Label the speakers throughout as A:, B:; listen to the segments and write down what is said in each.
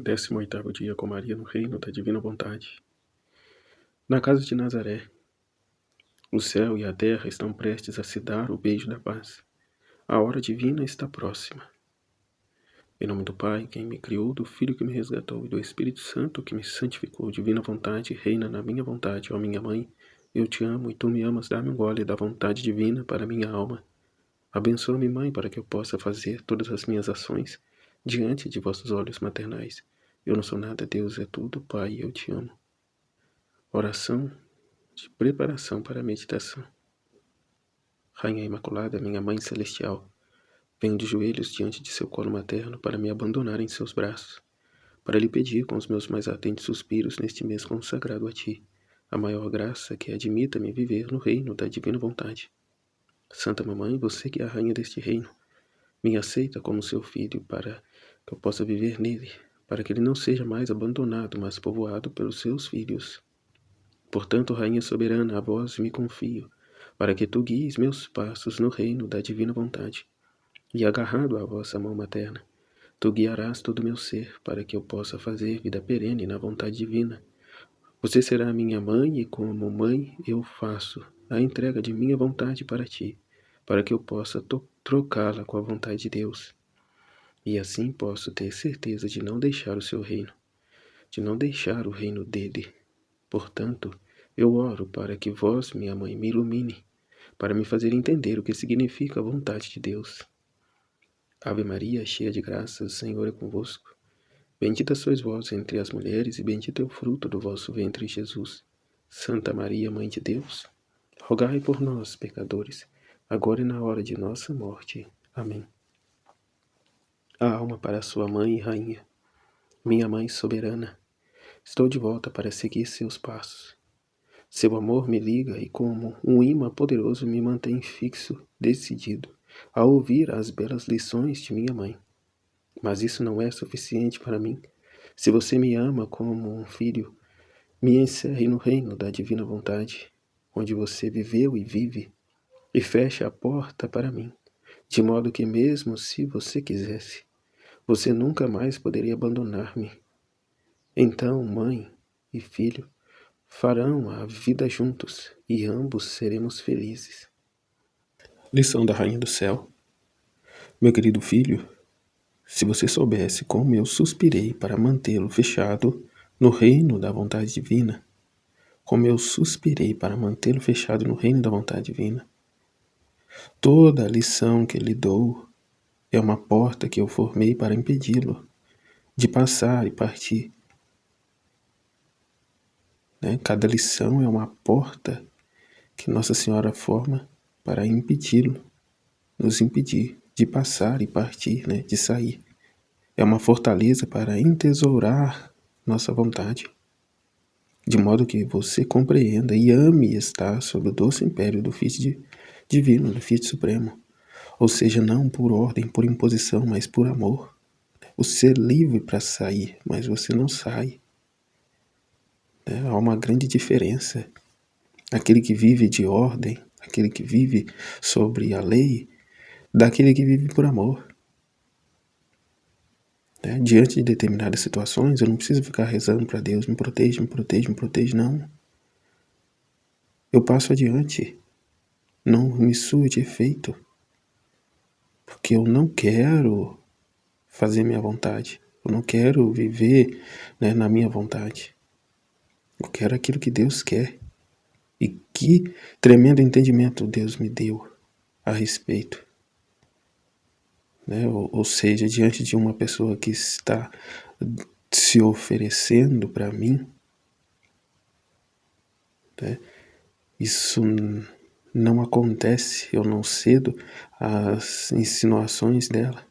A: 18º dia com Maria no reino da divina vontade. Na casa de Nazaré, o céu e a terra estão prestes a se dar o beijo da paz. A hora divina está próxima. Em nome do Pai, quem me criou, do Filho que me resgatou e do Espírito Santo que me santificou, divina vontade, reina na minha vontade, ó minha mãe, eu te amo e tu me amas, dá-me um gole da vontade divina para minha alma. Abençoa-me, Mãe, para que eu possa fazer todas as minhas ações diante de vossos olhos maternais. Eu não sou nada, Deus é tudo, Pai, eu te amo. Oração de preparação para a meditação. Rainha Imaculada, minha Mãe Celestial, venho de joelhos diante de seu colo materno para me abandonar em seus braços, para lhe pedir com os meus mais ardentes suspiros neste mês consagrado a ti, a maior graça que admita-me viver no reino da divina vontade. Santa Mamãe, você que é a rainha deste reino, me aceita como seu filho para que eu possa viver nele, para que ele não seja mais abandonado, mas povoado pelos seus filhos. Portanto, Rainha soberana, a vós me confio, para que tu guies meus passos no reino da divina vontade. E agarrado à vossa mão materna, tu guiarás todo o meu ser, para que eu possa fazer vida perene na vontade divina. Você será minha mãe e como mãe eu faço a entrega de minha vontade para ti, para que eu possa trocá-la com a vontade de Deus. E assim posso ter certeza de não deixar o seu reino, de não deixar o reino dele. Portanto, eu oro para que vós, minha mãe, me ilumine, para me fazer entender o que significa a vontade de Deus. Ave Maria, cheia de graça, o Senhor é convosco. Bendita sois vós entre as mulheres, e bendito é o fruto do vosso ventre, Jesus. Santa Maria, Mãe de Deus, rogai por nós, pecadores, agora e na hora de nossa morte. Amém. A alma para sua mãe e rainha, minha mãe soberana, estou de volta para seguir seus passos. Seu amor me liga e como um imã poderoso me mantém fixo, decidido, a ouvir as belas lições de minha mãe. Mas isso não é suficiente para mim. Se você me ama como um filho, me encerre no reino da divina vontade, onde você viveu e vive, e feche a porta para mim, de modo que mesmo se você quisesse, você nunca mais poderia abandonar-me. Então, mãe e filho farão a vida juntos, e ambos seremos felizes. Lição da Rainha do Céu. Meu querido filho, se você soubesse como eu suspirei para mantê-lo fechado no reino da vontade divina, como eu suspirei para mantê-lo fechado no reino da vontade divina, toda a lição que lhe dou é uma porta que eu formei para impedi-lo de passar e partir. Cada lição é uma porta que Nossa Senhora forma para impedi-lo, nos impedir de passar e partir, de sair. É uma fortaleza para entesourar nossa vontade, de modo que você compreenda e ame estar sob o doce império do Fiat Divino, do Fiat Supremo. Ou seja, não por ordem, por imposição, mas por amor. Você é livre para sair, mas você não sai. Há uma grande diferença. Aquele que vive de ordem, aquele que vive sobre a lei, daquele que vive por amor. Diante de determinadas situações, eu não preciso ficar rezando para Deus, me protege, me protege, me protege, não. Eu passo adiante, não me surte efeito, porque eu não quero fazer minha vontade, eu não quero viver na minha vontade. Eu quero aquilo que Deus quer. E que tremendo entendimento Deus me deu a respeito. Ou seja, diante de uma pessoa que está se oferecendo para mim, isso não acontece, eu não cedo às insinuações dela.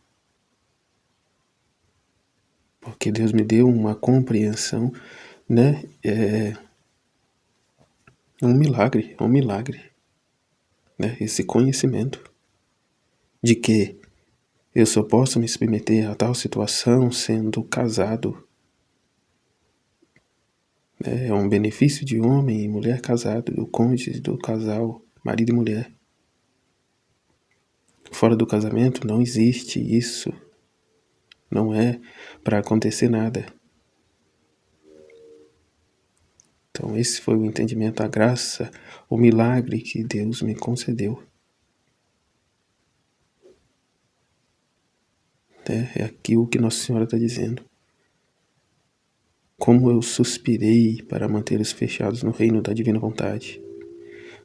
A: Porque Deus me deu uma compreensão, é um milagre, esse conhecimento de que eu só posso me submeter a tal situação sendo casado. É um benefício de homem e mulher casado, do cônjuge, do casal, marido e mulher. Fora do casamento não existe isso. Não é para acontecer nada. Então esse foi o entendimento, a graça, o milagre que Deus me concedeu. É aquilo que Nossa Senhora está dizendo. Como eu suspirei para mantê-los fechados no reino da divina vontade.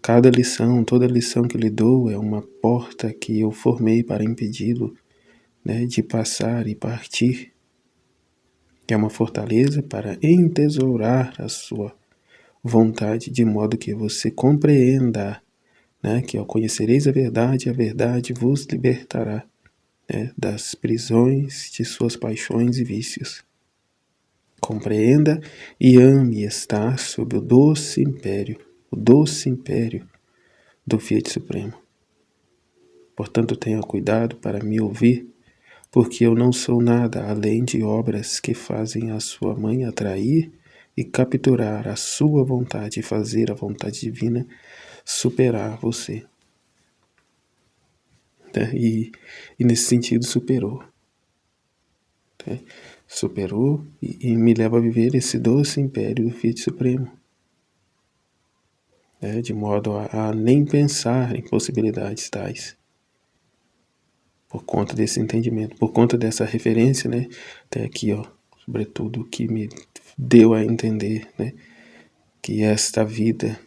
A: Cada lição, toda lição que lhe dou é uma porta que eu formei para impedi-lo, né, de passar e partir. É uma fortaleza para entesourar a sua vontade, de modo que você compreenda, né, que ao conhecereis a verdade vos libertará, né, das prisões de suas paixões e vícios. Compreenda e ame estar sob o doce império do Fiat Supremo. Portanto, tenha cuidado para me ouvir, porque eu não sou nada além de obras que fazem a sua mãe atrair e capturar a sua vontade e fazer a vontade divina superar você. E nesse sentido superou. Superou e me leva a viver esse doce império do Fiat Supremo. De modo a nem pensar em possibilidades tais. Por conta desse entendimento, por conta dessa referência, né? Até aqui, ó, sobretudo, que me deu a entender, né? Que esta vida,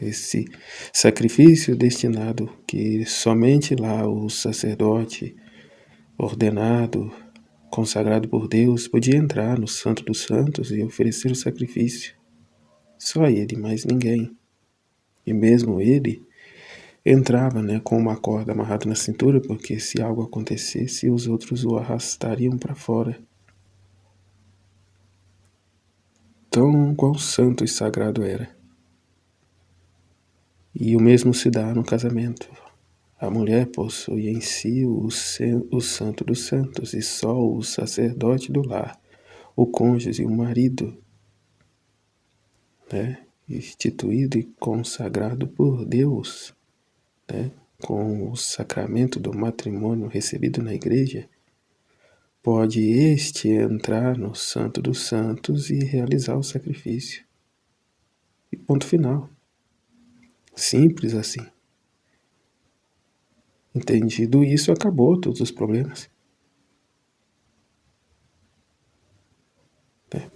A: esse sacrifício destinado, que somente lá o sacerdote ordenado, consagrado por Deus, podia entrar no Santo dos Santos e oferecer o sacrifício. Só ele, mais ninguém. E mesmo ele entrava, né, com uma corda amarrada na cintura, porque se algo acontecesse, os outros o arrastariam para fora. Tão quão santo e sagrado era. E o mesmo se dá no casamento. A mulher possui em si o santo dos santos, e só o sacerdote do lar, o cônjuge, o marido, né, instituído e consagrado por Deus, né, com o sacramento do matrimônio recebido na igreja, pode este entrar no Santo dos Santos e realizar o sacrifício. E ponto final. Simples assim. Entendido isso, acabou todos os problemas.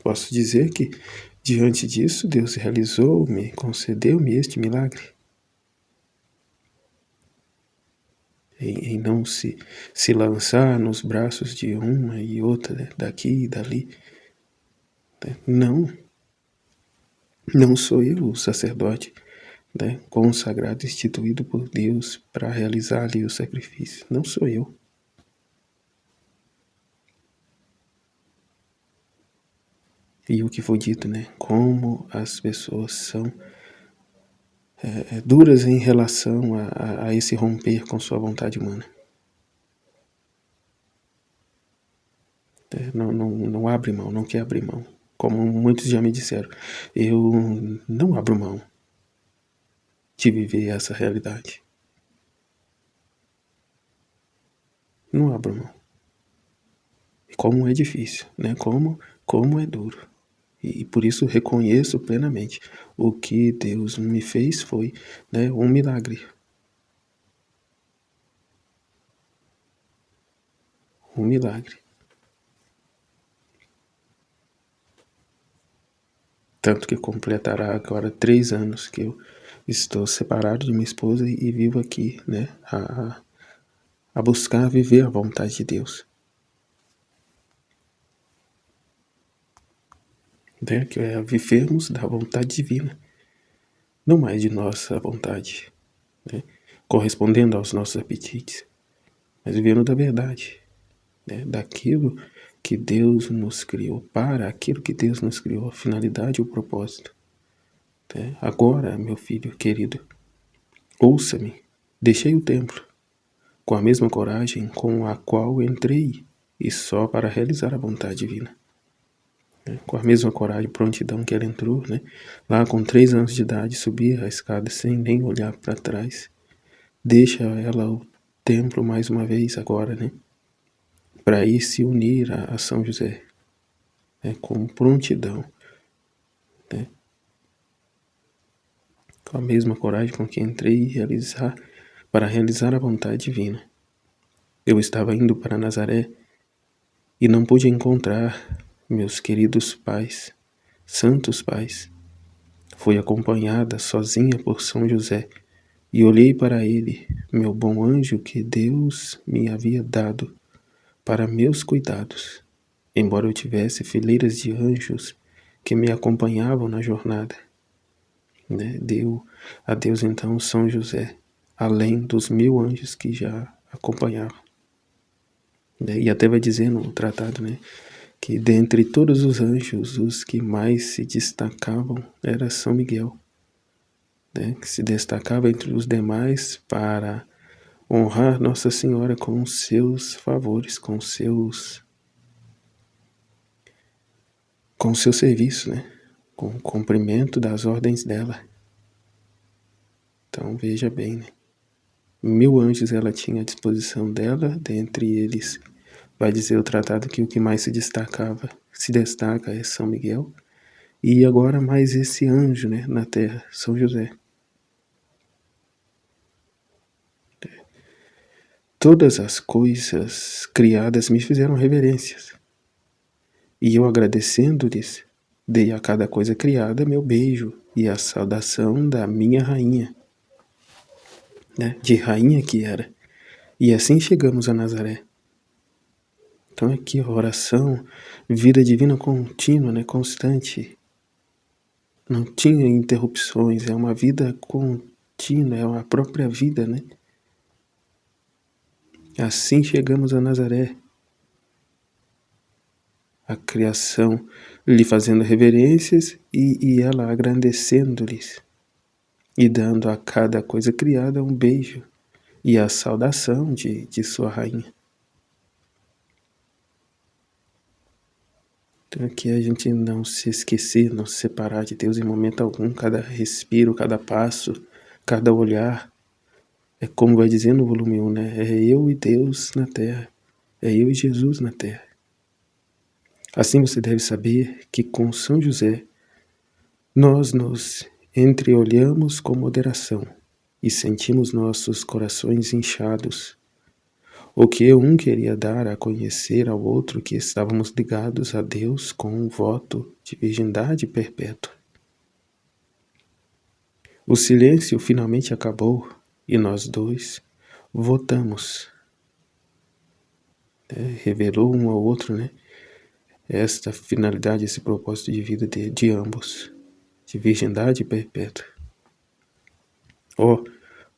A: Posso dizer que, diante disso, Deus realizou-me, concedeu-me este milagre. Em não se lançar nos braços de uma e outra, né, daqui e dali. Não sou eu o sacerdote, né, consagrado, instituído por Deus para realizar ali o sacrifício. Não sou eu. E o que foi dito, né? Como as pessoas são duras em relação a esse romper com sua vontade humana. Não abre mão, não quer abrir mão. Como muitos já me disseram, eu não abro mão de viver essa realidade. Não abro mão. E como é difícil, né? Como é duro. E por isso reconheço plenamente o que Deus me fez foi, né, um milagre. Um milagre. Tanto que completará agora 3 anos que eu estou separado de minha esposa e vivo aqui, né, a buscar viver a vontade de Deus. Né, que é vivermos da vontade divina, não mais de nossa vontade, né, correspondendo aos nossos apetites, mas vivendo da verdade, né, daquilo que Deus nos criou, para aquilo que Deus nos criou, a finalidade e o propósito. Né? Agora, meu filho querido, ouça-me, deixei o templo, com a mesma coragem com a qual entrei, e só para realizar a vontade divina. Com a mesma coragem e prontidão que ela entrou, né? Lá com 3 anos de idade, subir a escada sem nem olhar para trás. Deixa ela o templo mais uma vez agora, né? Para ir se unir a São José, né? Com prontidão, né? Com a mesma coragem com que entrei para realizar a vontade divina. Eu estava indo para Nazaré e não pude encontrar meus queridos pais, santos pais. Fui acompanhada sozinha por São José e olhei para ele, meu bom anjo que Deus me havia dado para meus cuidados, embora eu tivesse fileiras de anjos que me acompanhavam na jornada, né? Deu a Deus então São José, além dos 1000 anjos que já acompanhavam, né? E até vai dizer no tratado, né, que dentre todos os anjos, os que mais se destacavam era São Miguel, né, que se destacava entre os demais para honrar Nossa Senhora com seus favores, com seu serviço, né, com o cumprimento das ordens dela. Então veja bem, né, 1000 anjos ela tinha à disposição dela, dentre eles vai dizer o tratado que o que mais se destaca é São Miguel, e agora mais esse anjo, né, na terra, São José. Todas as coisas criadas me fizeram reverências, e eu agradecendo-lhes, dei a cada coisa criada meu beijo e a saudação da minha rainha, né, de rainha que era. E assim chegamos a Nazaré. Então aqui a oração, vida divina contínua, né, constante. Não tinha interrupções, é uma vida contínua, é a própria vida, né? Assim chegamos a Nazaré. A criação lhe fazendo reverências e ela agradecendo-lhes e dando a cada coisa criada um beijo e a saudação de sua rainha. Então aqui a gente não se esquecer, não se separar de Deus em momento algum, cada respiro, cada passo, cada olhar. É como vai dizer no volume 1, né? É eu e Deus na terra, é eu e Jesus na terra. Assim você deve saber que com São José nós nos entreolhamos com moderação e sentimos nossos corações inchados, o que um queria dar a conhecer ao outro que estávamos ligados a Deus com um voto de virgindade perpétua. O silêncio finalmente acabou e nós dois votamos. Revelou um ao outro, né, esta finalidade, esse propósito de vida de ambos, de virgindade perpétua. Oh,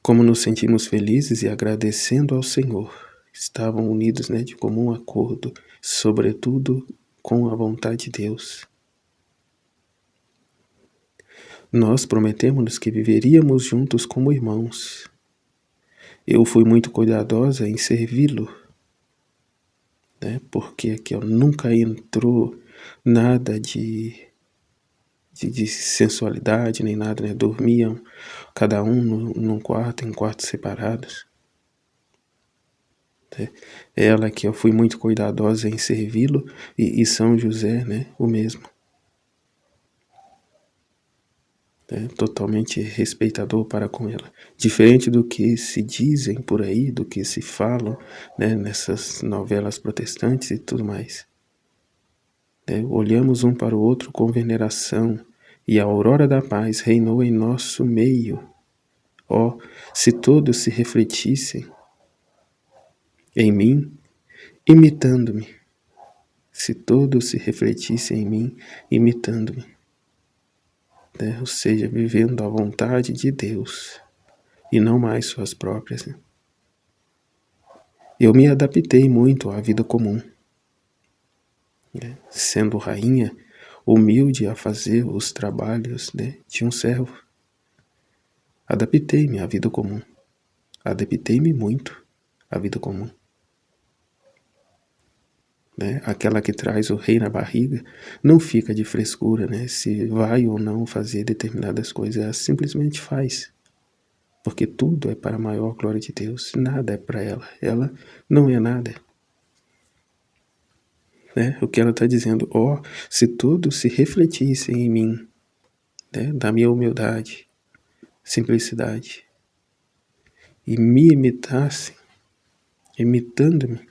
A: como nos sentimos felizes e agradecendo ao Senhor. Estavam unidos, né, de comum acordo, sobretudo com a vontade de Deus. Nós prometemos que viveríamos juntos como irmãos. Eu fui muito cuidadosa em servi-lo, né, porque aqui nunca entrou nada de sensualidade, nem nada, né? Dormiam cada um num quarto, em quartos separados. Ela que eu fui muito cuidadosa em servi-lo e São José, né, o mesmo. Totalmente respeitador para com ela. Diferente do que se dizem por aí, do que se falam, né, nessas novelas protestantes e tudo mais. Olhamos um para o outro com veneração e a aurora da paz reinou em nosso meio. Oh, se todos se refletissem em mim, imitando-me. Se todos se refletissem em mim, imitando-me. Ou seja, vivendo a vontade de Deus e não mais suas próprias. Eu me adaptei muito à vida comum, sendo rainha, humilde a fazer os trabalhos, de um servo. Adaptei-me à vida comum, adaptei-me muito à vida comum. Aquela que traz o rei na barriga não fica de frescura, se vai ou não fazer determinadas coisas, ela simplesmente faz, porque tudo é para a maior glória de Deus, nada é para ela não é nada. O que ela está dizendo, se todos se refletissem em mim, né, da minha humildade, simplicidade, e me imitassem, imitando-me,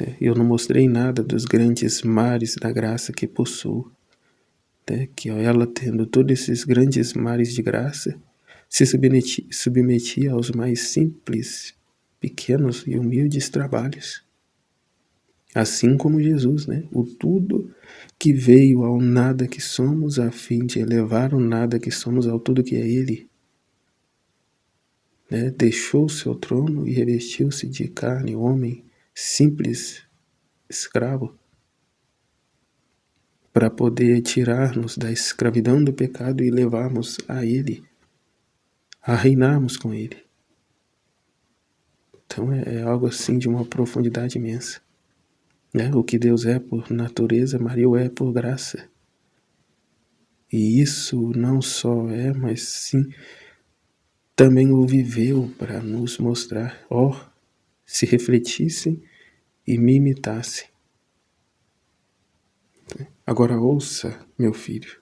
A: né, eu não mostrei nada dos grandes mares da graça que possuo, né, que ela, tendo todos esses grandes mares de graça, se submetia aos mais simples, pequenos e humildes trabalhos. Assim como Jesus, né? O tudo que veio ao nada que somos, a fim de elevar o nada que somos ao tudo que é Ele, né? Deixou o seu trono e revestiu-se de carne, homem, simples, escravo, para poder tirar-nos da escravidão do pecado e levarmos a Ele, a reinarmos com Ele. Então é algo assim de uma profundidade imensa. Né? O que Deus é por natureza, Maria o é por graça. E isso não só é, mas sim também o viveu para nos mostrar, se refletissem e me imitassem. Agora ouça, meu filho.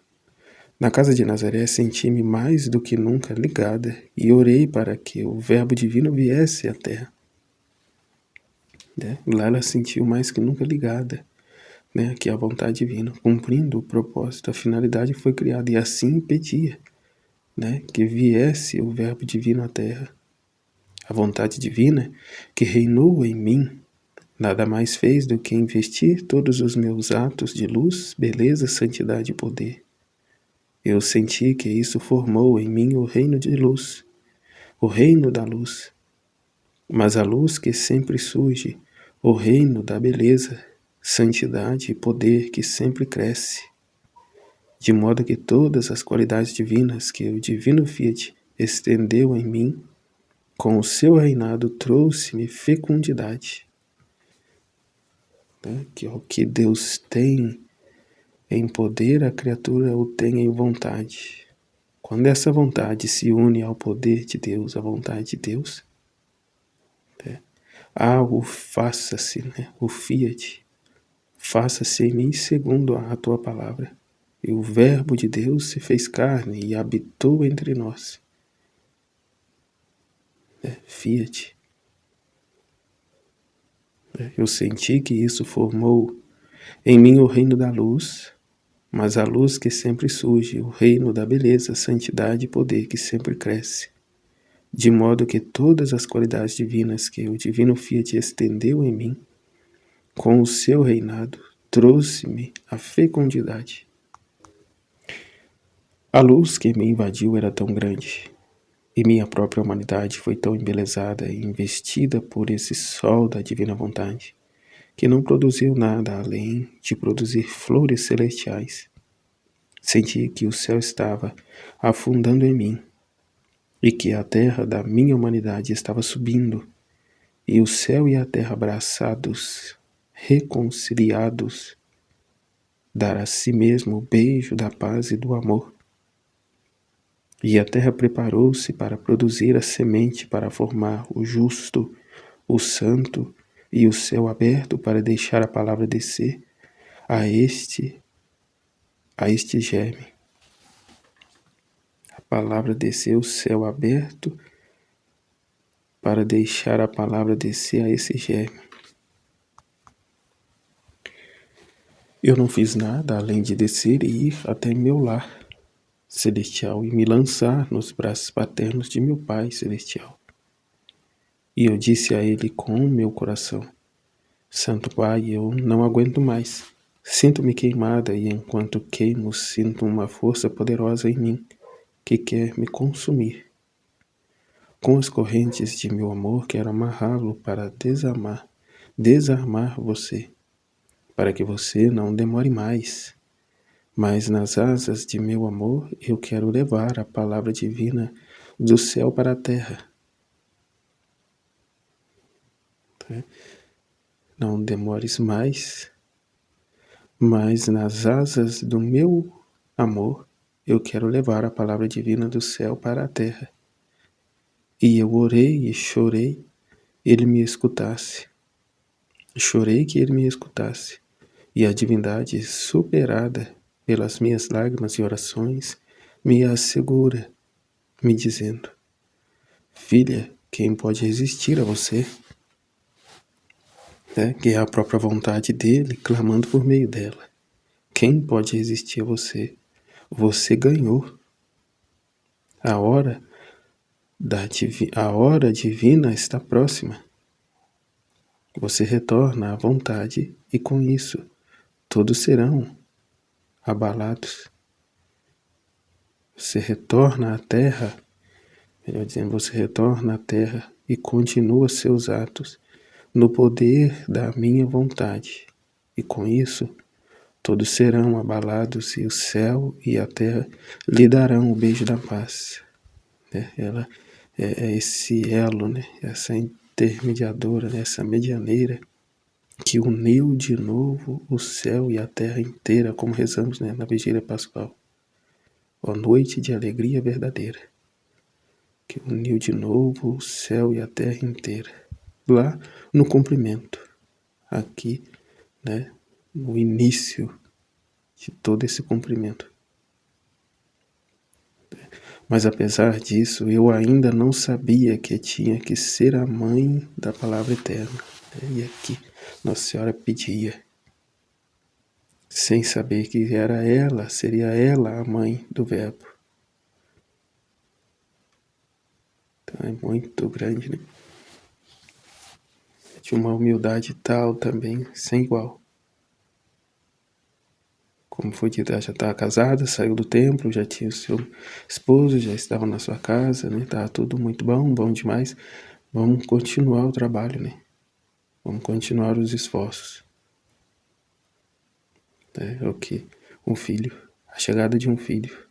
A: Na casa de Nazaré senti-me mais do que nunca ligada e orei para que o Verbo divino viesse à terra. Né? Lá ela sentiu mais que nunca ligada, né? Que a vontade divina, cumprindo o propósito, a finalidade foi criada e assim pedia, né? Que viesse o Verbo divino à terra. A vontade divina que reinou em mim nada mais fez do que investir todos os meus atos de luz, beleza, santidade e poder. Eu senti que isso formou em mim o reino de luz, o reino da luz, mas a luz que sempre surge, o reino da beleza, santidade e poder que sempre cresce, de modo que todas as qualidades divinas que o divino Fiat estendeu em mim, com o seu reinado trouxe-me fecundidade. Né? Que o que Deus tem em poder, a criatura o tem em vontade. Quando essa vontade se une ao poder de Deus, à vontade de Deus, né? O faça-se, né? O Fiat, faça-se em mim segundo a tua palavra. E o Verbo de Deus se fez carne e habitou entre nós. Fiat. Eu senti que isso formou em mim o reino da luz, mas a luz que sempre surge, o reino da beleza, santidade e poder que sempre cresce, de modo que todas as qualidades divinas que o divino Fiat estendeu em mim, com o seu reinado, trouxe-me a fecundidade. A luz que me invadiu era tão grande, e minha própria humanidade foi tão embelezada e investida por esse sol da divina vontade, que não produziu nada além de produzir flores celestiais. Senti que o céu estava afundando em mim, e que a terra da minha humanidade estava subindo, e o céu e a terra abraçados, reconciliados, dar a si mesmo o beijo da paz e do amor. E a terra preparou-se para produzir a semente para formar o justo, o santo, e o céu aberto para deixar a palavra descer a este germe. A palavra desceu, o céu aberto para deixar a palavra descer a esse germe. Eu não fiz nada além de descer e ir até meu lar celestial e me lançar nos braços paternos de meu Pai celestial. E eu disse a ele com o meu coração: Santo Pai, eu não aguento mais. Sinto-me queimada e enquanto queimo sinto uma força poderosa em mim que quer me consumir. Com as correntes de meu amor quero amarrá-lo para desarmar você, para que você não demore mais. Mas nas asas de meu amor eu quero levar a palavra divina do céu para a terra. Não demores mais, mas nas asas do meu amor eu quero levar a palavra divina do céu para a terra. E eu orei e chorei, ele me escutasse. Chorei que ele me escutasse. E a divindade superada pelas minhas lágrimas e orações, me assegura, me dizendo: filha, quem pode resistir a você? Que é a própria vontade dele, clamando por meio dela. Quem pode resistir a você? Você ganhou. A hora a hora divina está próxima. Você retorna à vontade e com isso todos serão abalados. Você retorna à terra, melhor dizendo, você retorna à terra e continua seus atos no poder da minha vontade. E com isso todos serão abalados e o céu e a terra lhe darão o beijo da paz. Ela é esse elo, essa intermediadora, essa medianeira que uniu de novo o céu e a terra inteira, como rezamos na vigília pascual. Ó noite de alegria verdadeira, que uniu de novo o céu e a terra inteira. Lá no cumprimento, aqui, no início de todo esse cumprimento. Mas apesar disso, eu ainda não sabia que tinha que ser a mãe da palavra eterna. E aqui Nossa Senhora pedia, sem saber que era ela, seria ela a mãe do Verbo. Então é muito grande, né? De uma humildade tal também, sem igual. Como foi dito, ela já estava casada, saiu do templo, já tinha o seu esposo, já estava na sua casa, né? Estava tudo muito bom, bom demais. Vamos continuar o trabalho, né? Vamos continuar os esforços. É o que? Um filho. A chegada de um filho.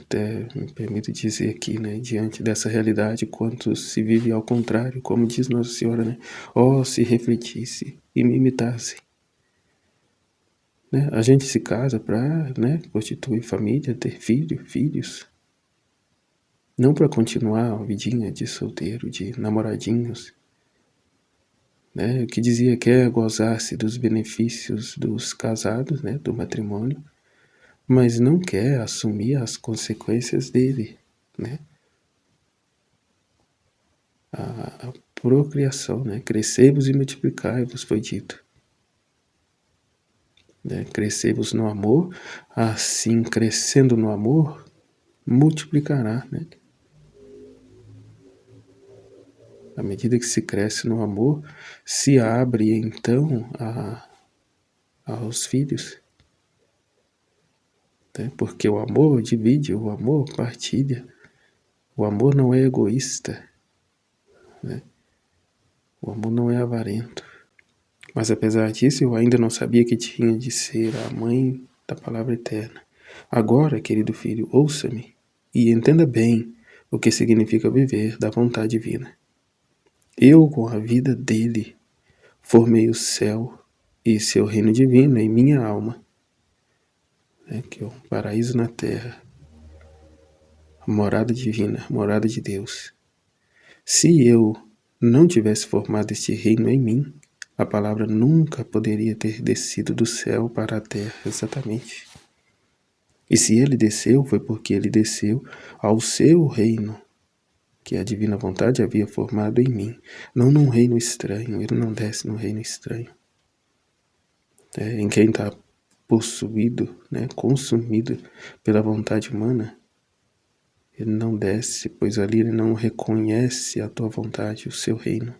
A: Até me permito dizer aqui, né? Diante dessa realidade, quanto se vive ao contrário, como diz Nossa Senhora, né? Oh, se refletisse e me imitasse. A gente se casa para, constituir família, ter filhos. Não para continuar uma vidinha de solteiro, de namoradinhos. Que dizia que é gozar-se dos benefícios dos casados, do matrimônio, mas não quer assumir as consequências dele, A procriação, crescei-vos e multiplicai-vos, foi dito. Crescei-vos no amor, assim crescendo no amor, multiplicará, À medida que se cresce no amor, se abre então aos filhos. Porque o amor divide, o amor partilha, o amor não é egoísta, o amor não é avarento. Mas apesar disso, eu ainda não sabia que tinha de ser a mãe da palavra eterna. Agora, querido filho, ouça-me e entenda bem o que significa viver da vontade divina. Eu, com a vida dele, formei o céu e seu reino divino em minha alma, que é um paraíso na terra, a morada divina, a morada de Deus. Se eu não tivesse formado este reino em mim, a palavra nunca poderia ter descido do céu para a terra, exatamente. E se ele desceu, foi porque ele desceu ao seu reino, que a divina vontade havia formado em mim, não num reino estranho. Ele não desce num reino estranho. Em quem está possuído, consumido pela vontade humana, ele não desce, pois ali ele não reconhece a tua vontade, o seu reino.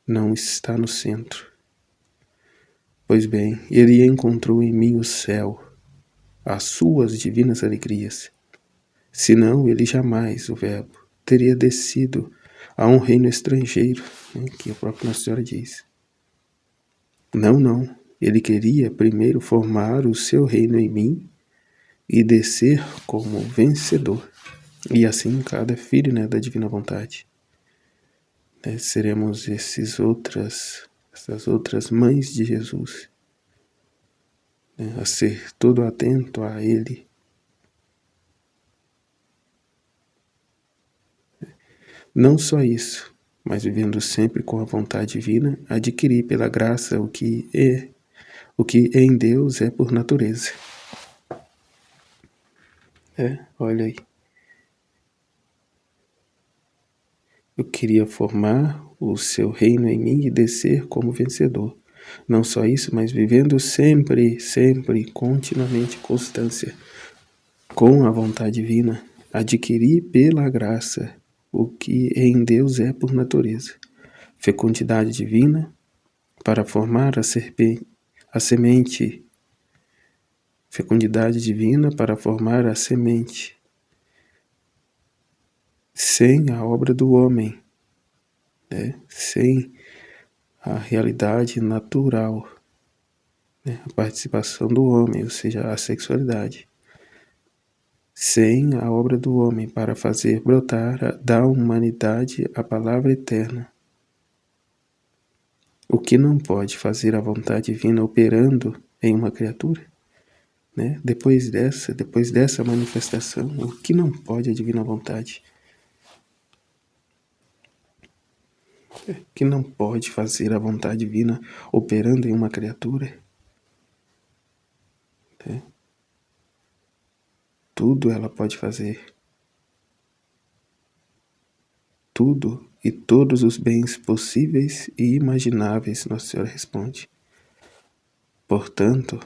A: Não está no centro. Pois bem, ele encontrou em mim o céu, as suas divinas alegrias. Senão ele jamais, o Verbo, teria descido a um reino estrangeiro, que a própria Nossa Senhora diz. Não. Ele queria primeiro formar o seu reino em mim e descer como vencedor. E assim cada filho da divina vontade. Seremos essas outras mães de Jesus. A ser todo atento a Ele. Não só isso, mas vivendo sempre com a vontade divina, adquirir pela graça o que O que em Deus é por natureza. Olha aí. Eu queria formar o seu reino em mim e descer como vencedor. Não só isso, mas vivendo sempre, continuamente, constância, com a vontade divina, adquirir pela graça o que em Deus é por natureza. Fecundidade divina para formar a semente. Fecundidade divina para formar a semente. Sem a obra do homem, sem a realidade natural, a participação do homem, ou seja, a sexualidade. Sem a obra do homem para fazer brotar da humanidade a palavra eterna. O que não pode fazer a vontade divina operando em uma criatura? Depois dessa manifestação, o que não pode a divina vontade? Que não pode fazer a vontade divina operando em uma criatura? Tudo ela pode fazer. Tudo e todos os bens possíveis e imagináveis, Nossa Senhora responde. Portanto,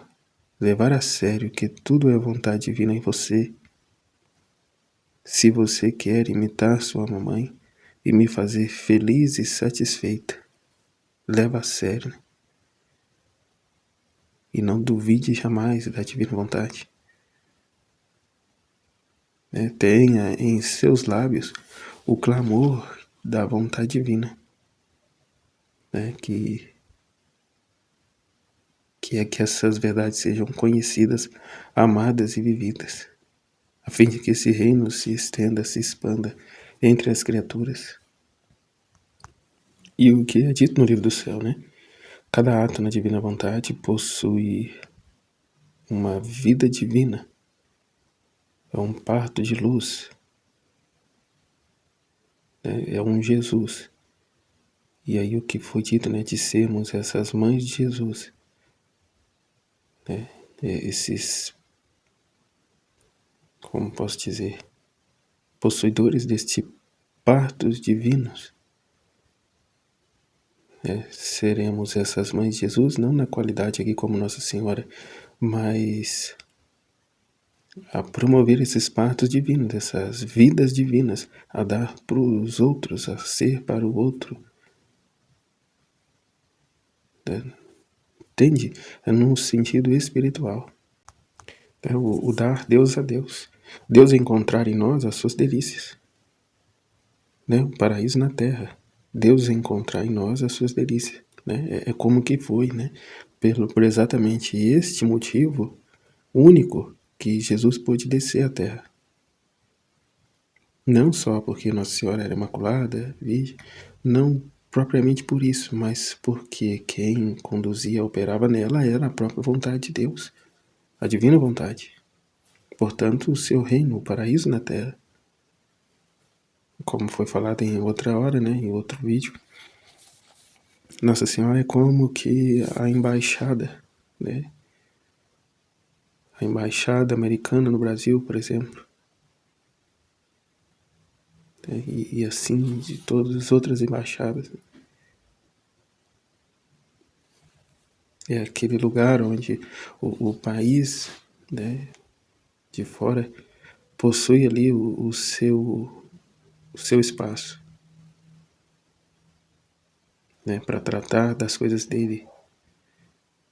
A: levar a sério que tudo é vontade divina em você, se você quer imitar sua mamãe e me fazer feliz e satisfeita, leva a sério. E não duvide jamais da divina vontade. Tenha em seus lábios o clamor da vontade divina, que é que essas verdades sejam conhecidas, amadas e vividas, a fim de que esse reino se estenda, se expanda entre as criaturas. E o que é dito no livro do céu, Cada ato na divina vontade possui uma vida divina, é um parto de luz, é um Jesus. E aí o que foi dito, de sermos essas mães de Jesus, esses, como posso dizer, possuidores deste partos divinos, seremos essas mães de Jesus, não na qualidade aqui como Nossa Senhora, mas a promover esses partos divinos, essas vidas divinas, a dar para os outros, a ser para o outro. Entende? É num sentido espiritual. O dar Deus a Deus. Deus encontrar em nós as suas delícias. O paraíso na terra. Deus encontrar em nós as suas delícias. É como que foi, por exatamente este motivo único que Jesus pôde descer à terra. Não só porque Nossa Senhora era imaculada, virgem, não propriamente por isso, mas porque quem conduzia, operava nela era a própria vontade de Deus, a divina vontade. Portanto, o seu reino, o paraíso na terra. Como foi falado em outra hora, em outro vídeo, Nossa Senhora é como que a embaixada, a embaixada americana no Brasil, por exemplo, e assim de todas as outras embaixadas. É aquele lugar onde o país, de fora possui ali o seu espaço, para tratar das coisas dele.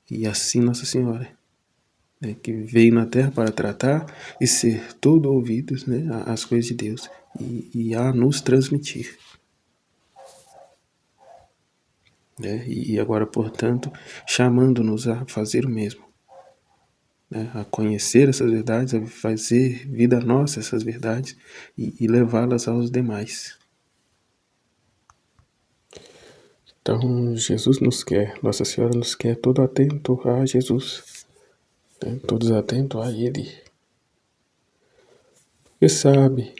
A: E assim Nossa Senhora, que veio na Terra para tratar e ser todo ouvidos, às coisas de Deus e a nos transmitir. E agora, portanto, chamando-nos a fazer o mesmo, a conhecer essas verdades, a fazer vida nossa essas verdades e levá-las aos demais. Então, Jesus nos quer, Nossa Senhora nos quer todo atento a Jesus, todos atentos a Ele. E sabe,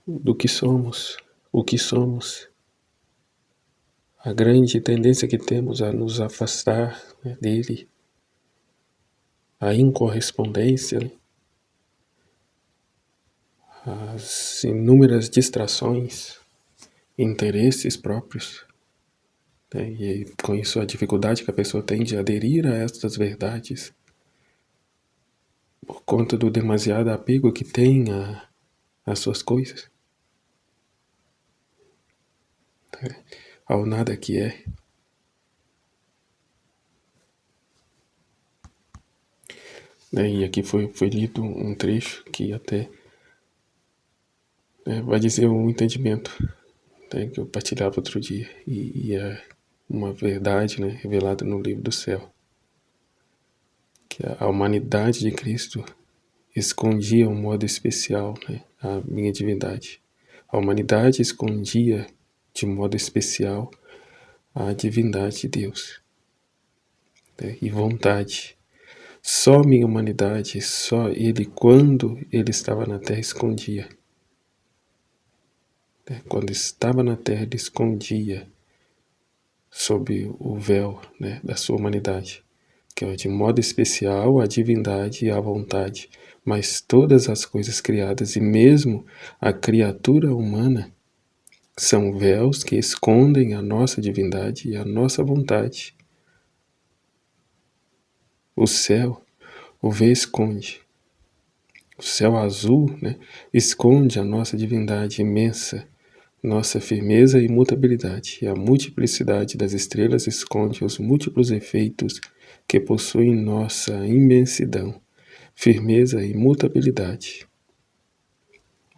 A: do que somos, o que somos, a grande tendência que temos a nos afastar dele, a incorrespondência, as inúmeras distrações, interesses próprios, né? E com isso a dificuldade que a pessoa tem de aderir a estas verdades, por conta do demasiado apego que tem às suas coisas, né? Ao nada que é. E aqui foi lido um trecho que até vai dizer um entendimento, né, que eu partilhava outro dia, e é uma verdade, né, revelada no livro do céu, que a humanidade de Cristo escondia um modo especial, né, a minha divindade. A humanidade escondia de modo especial a divindade de Deus, né, e vontade. Só minha humanidade, só Ele, quando Ele estava na Terra, escondia. Quando estava na Terra, Ele escondia sob o véu, né, da sua humanidade, que é de modo especial a divindade e a vontade. Mas todas as coisas criadas, e mesmo a criatura humana, são véus que escondem a nossa divindade e a nossa vontade. O céu, o véu esconde. O céu azul, né, esconde a nossa divindade imensa, nossa firmeza e imutabilidade. E a multiplicidade das estrelas esconde os múltiplos efeitos que possuem nossa imensidão, firmeza e imutabilidade.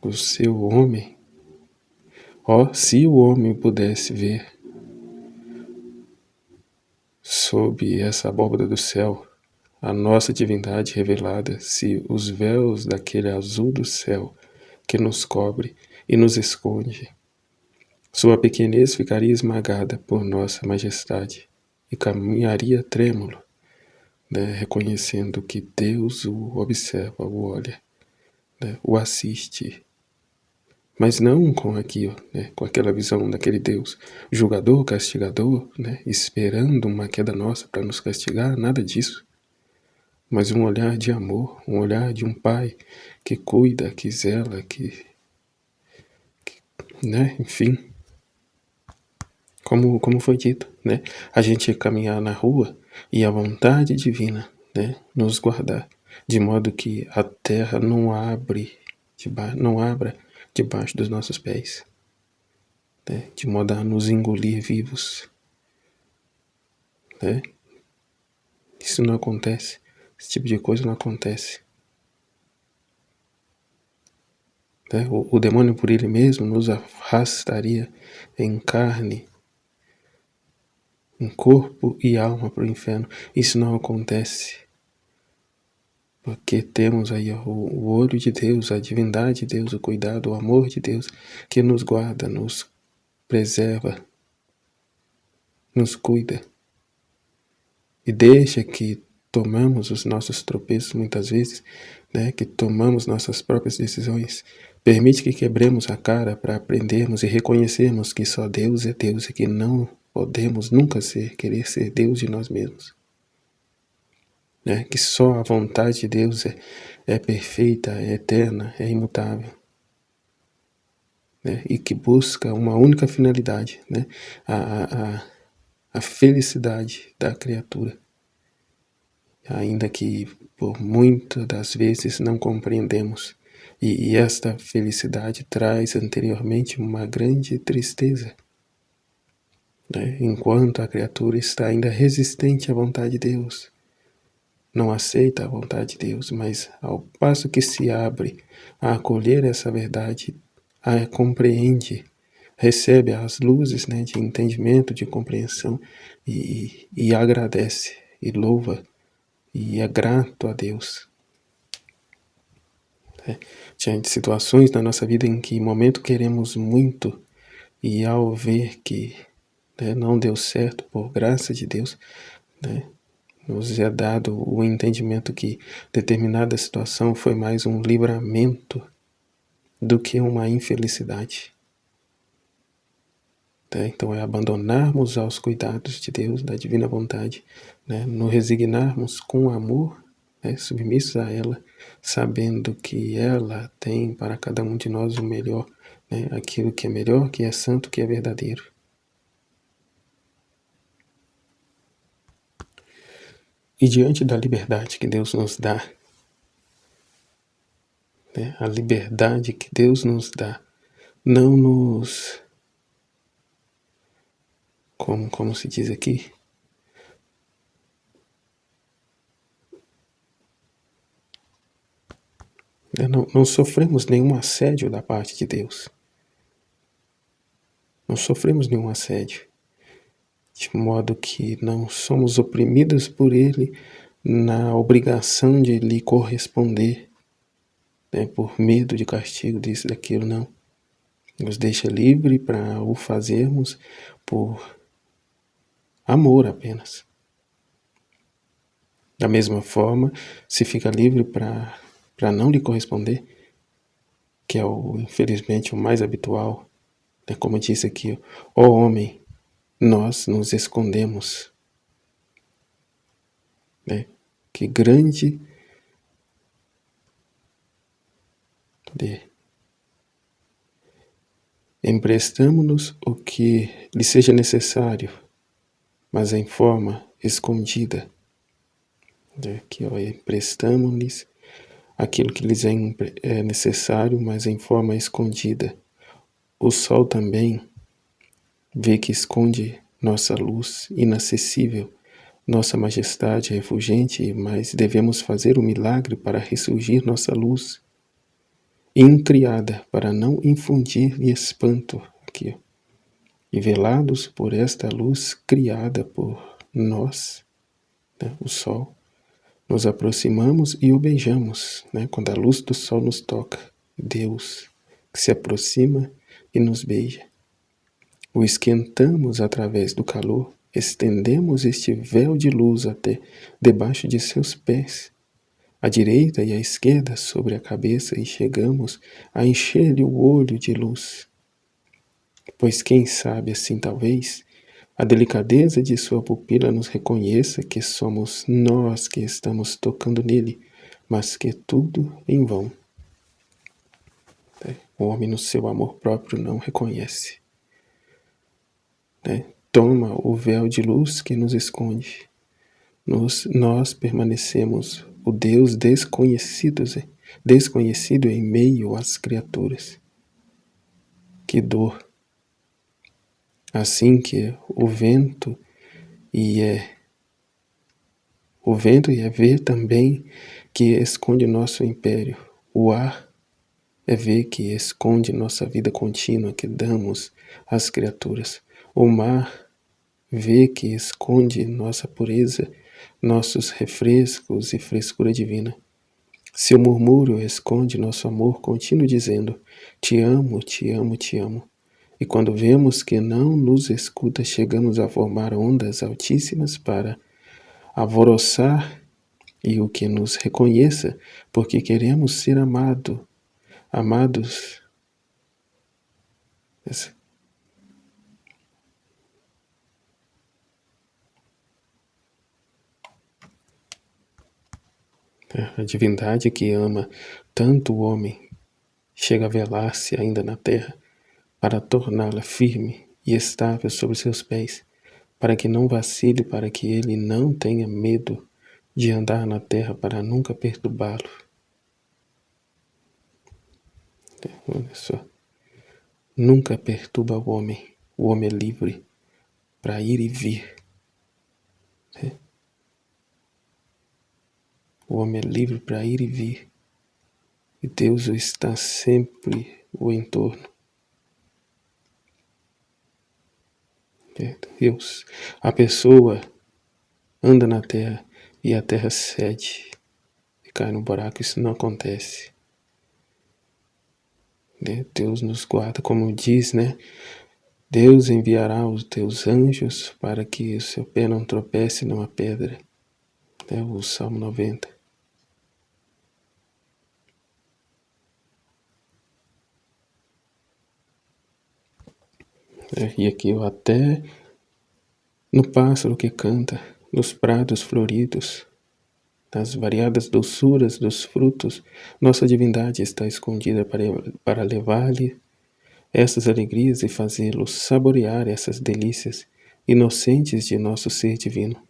A: O seu homem, se o homem pudesse ver sob essa abóbora do céu a nossa divindade revelada, se os véus daquele azul do céu que nos cobre e nos esconde, sua pequenez ficaria esmagada por nossa majestade e caminharia trêmulo, né, reconhecendo que Deus o observa, o olha, né, o assiste, mas não com aquilo, né, com aquela visão daquele Deus julgador, castigador, né, esperando uma queda nossa para nos castigar, nada disso. Mas um olhar de amor, um olhar de um pai que cuida, que zela, né, enfim, como foi dito, né, a gente caminhar na rua e a vontade divina, né, nos guardar, de modo que a terra não abra debaixo dos nossos pés, né, de modo a nos engolir vivos, né. Isso não acontece, esse tipo de coisa não acontece. Né? O demônio por ele mesmo nos arrastaria em carne, em corpo e alma para o inferno. Isso não acontece, porque temos aí o olho de Deus, a divindade de Deus, o cuidado, o amor de Deus, que nos guarda, nos preserva, nos cuida. E deixa que tomamos os nossos tropeços muitas vezes, né, que tomamos nossas próprias decisões. Permite que quebremos a cara para aprendermos e reconhecermos que só Deus é Deus e que não podemos nunca querer ser Deus de nós mesmos. Né? Que só a vontade de Deus é perfeita, é eterna, é imutável. Né? E que busca uma única finalidade, né? A felicidade da criatura. Ainda que por muitas das vezes não compreendemos. E esta felicidade traz anteriormente uma grande tristeza, né? Enquanto a criatura está ainda resistente à vontade de Deus, não aceita a vontade de Deus, mas ao passo que se abre a acolher essa verdade, a compreende, recebe as luzes, né, de entendimento, de compreensão e agradece e louva e é grato a Deus. Diante de situações na nossa vida em que em momento queremos muito e ao ver que, né, não deu certo por graça de Deus, né, nos é dado o entendimento que determinada situação foi mais um livramento do que uma infelicidade. Né? Então é abandonarmos aos cuidados de Deus, da divina vontade, né, nos resignarmos com amor né, submissos a ela, sabendo que ela tem para cada um de nós o melhor, né, aquilo que é melhor, que é santo, que é verdadeiro. E diante da liberdade que Deus nos dá, né, a liberdade que Deus nos dá, não nos, como se diz aqui, não sofremos nenhum assédio da parte de Deus. Não sofremos nenhum assédio, de modo que não somos oprimidos por Ele na obrigação de lhe corresponder, né, por medo de castigo, disso, daquilo, não. Nos deixa livre para o fazermos por amor apenas. Da mesma forma, se fica livre para não lhe corresponder, que é infelizmente o mais habitual, né, como eu disse aqui, ó homem, nós nos escondemos, né? Que grande emprestamo-nos o que lhe seja necessário, mas em forma escondida. Aqui, emprestamo-lhes aquilo que lhes é necessário, mas em forma escondida. O sol também vê que esconde nossa luz inacessível, nossa majestade refulgente, mas devemos fazer o milagre para ressurgir nossa luz incriada, para não infundir-lhe espanto, aqui, e velados por esta luz criada por nós, né, o sol, nos aproximamos e o beijamos, né, quando a luz do sol nos toca, Deus que se aproxima e nos beija. O esquentamos através do calor, estendemos este véu de luz até debaixo de seus pés, à direita e à esquerda sobre a cabeça, e chegamos a encher-lhe o olho de luz. Pois quem sabe assim talvez a delicadeza de sua pupila nos reconheça que somos nós que estamos tocando nele, mas que tudo em vão. O homem no seu amor próprio não reconhece. Toma o véu de luz que nos esconde. Nós permanecemos o Deus desconhecido em meio às criaturas. Que dor! Assim que o vento é ver também que esconde nosso império. O ar é ver que esconde nossa vida contínua que damos às criaturas. O mar vê que esconde nossa pureza, nossos refrescos e frescura divina. Seu murmúrio esconde nosso amor contínuo, dizendo: te amo, te amo, te amo. E quando vemos que não nos escuta, chegamos a formar ondas altíssimas para alvoroçar e o que nos reconheça, porque queremos ser amados. A divindade que ama tanto o homem chega a velar-se ainda na terra para torná-la firme e estável sobre seus pés, para que não vacile, para que ele não tenha medo de andar na terra, para nunca perturbá-lo. Olha só. Nunca perturba o homem é livre para ir e vir. O homem é livre para ir e vir, e Deus está sempre o entorno. Deus, a pessoa anda na terra e a terra cede e cai no buraco. Isso não acontece. Deus nos guarda, como diz, né? Deus enviará os teus anjos para que o seu pé não tropece numa pedra. O Salmo 90. E aqui até no pássaro que canta, nos prados floridos, nas variadas doçuras dos frutos, nossa divindade está escondida para levar-lhe essas alegrias e fazê-lo saborear essas delícias inocentes de nosso ser divino.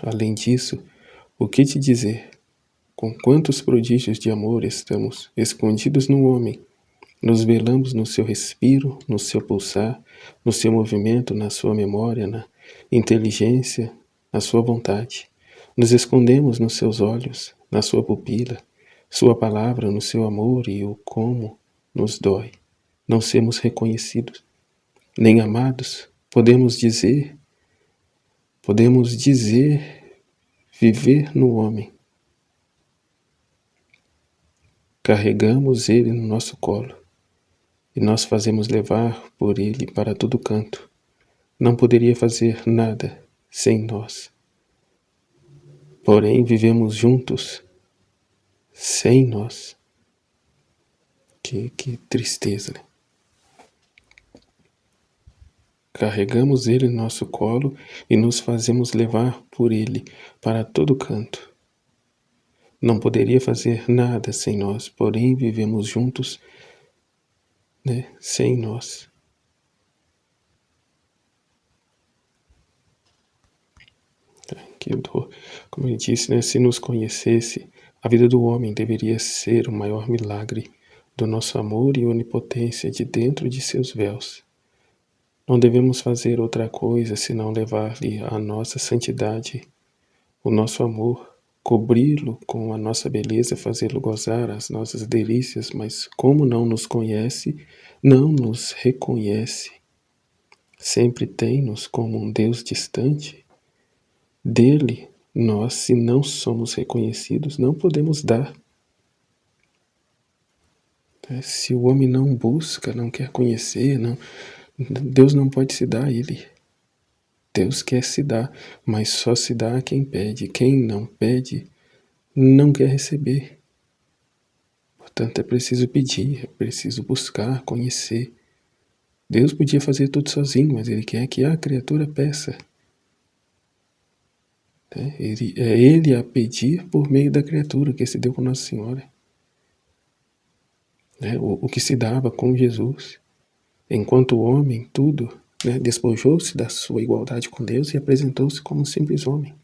A: Além disso, o que te dizer? Com quantos prodígios de amor estamos escondidos no homem, nos velamos no seu respiro, no seu pulsar, no seu movimento, na sua memória, na inteligência, na sua vontade. Nos escondemos nos seus olhos, na sua pupila, sua palavra, no seu amor e o como nos dói. Não sermos reconhecidos, nem amados. Podemos dizer, viver no homem. Carregamos ele no nosso colo e nós fazemos levar por ele para todo canto. Não poderia fazer nada sem nós. Porém, vivemos juntos sem nós. Que tristeza, né? Carregamos ele no nosso colo e nos fazemos levar por ele para todo canto. Não poderia fazer nada sem nós, porém vivemos juntos, né, sem nós. Que dor. Como ele disse, né, se nos conhecesse, a vida do homem deveria ser o maior milagre do nosso amor e onipotência de dentro de seus véus. Não devemos fazer outra coisa senão levar-lhe a nossa santidade, o nosso amor, cobri-lo com a nossa beleza, fazê-lo gozar as nossas delícias, mas como não nos conhece, não nos reconhece, sempre tem-nos como um Deus distante. Dele, nós, se não somos reconhecidos, não podemos dar. Se o homem não busca, não quer conhecer, Deus não pode se dar a ele. Deus quer se dar, mas só se dá a quem pede. Quem não pede, não quer receber. Portanto, é preciso pedir, é preciso buscar, conhecer. Deus podia fazer tudo sozinho, mas Ele quer que a criatura peça. É Ele a pedir por meio da criatura que se deu com Nossa Senhora. O que se dava com Jesus. Enquanto homem, tudo, despojou-se da sua igualdade com Deus e apresentou-se como um simples homem.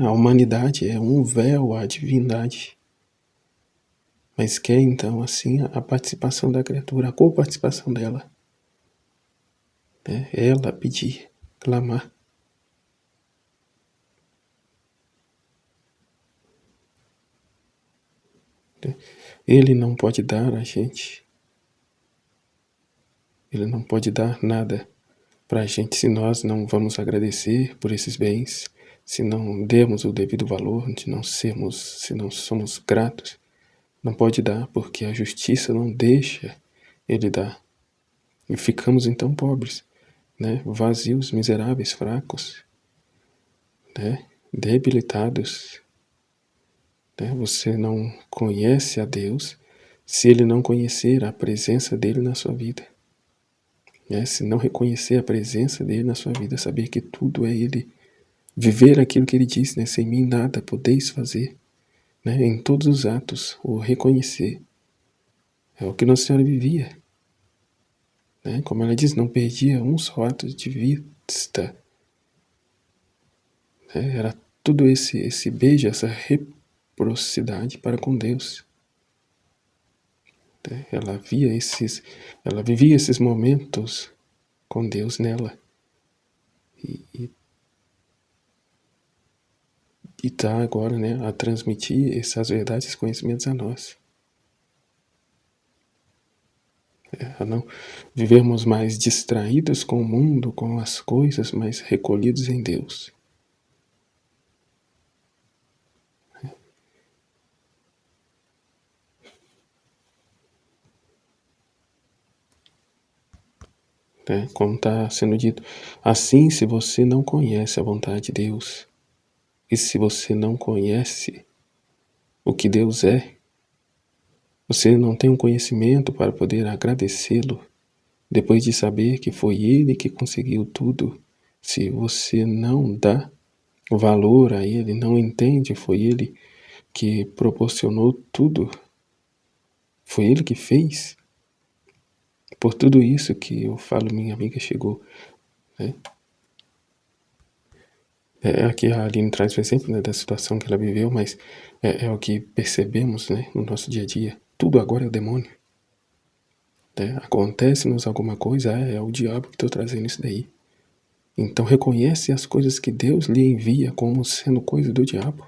A: A humanidade é um véu à divindade. Mas quer então assim a participação da criatura, a coparticipação dela. Ela pedir, clamar. Ele não pode dar a gente. Ele não pode dar nada para a gente se nós não vamos agradecer por esses bens, se não demos o devido valor, se não somos gratos. Não pode dar, porque a justiça não deixa ele dar. E ficamos então pobres, vazios, miseráveis, fracos, debilitados. Você não conhece a Deus se ele não conhecer a presença dele na sua vida. Se não reconhecer a presença dele na sua vida, saber que tudo é ele, viver aquilo que ele disse, sem mim nada podeis fazer, em todos os atos, o reconhecer. É o que Nossa Senhora vivia. Como ela diz, não perdia um só ato de vista. Era tudo esse beijo, essa reciprocidade para com Deus. Ela vivia esses momentos com Deus nela. E está agora, a transmitir essas verdades, esses conhecimentos a nós. A não vivermos mais distraídos com o mundo, com as coisas, mas recolhidos em Deus. Como está sendo dito, assim, se você não conhece a vontade de Deus, e se você não conhece o que Deus é, você não tem um conhecimento para poder agradecê-lo, depois de saber que foi Ele que conseguiu tudo Se você não dá valor a Ele, não entende, foi Ele que proporcionou tudo, foi Ele que fez. Por tudo isso que eu falo, minha amiga chegou, né? Aqui a Aline traz o exemplo, né, da situação que ela viveu, mas é o que percebemos, né, no nosso dia a dia. Tudo agora é o demônio. Né? Acontece-nos alguma coisa, é o diabo que está trazendo isso daí. Então reconhece as coisas que Deus lhe envia como sendo coisa do diabo.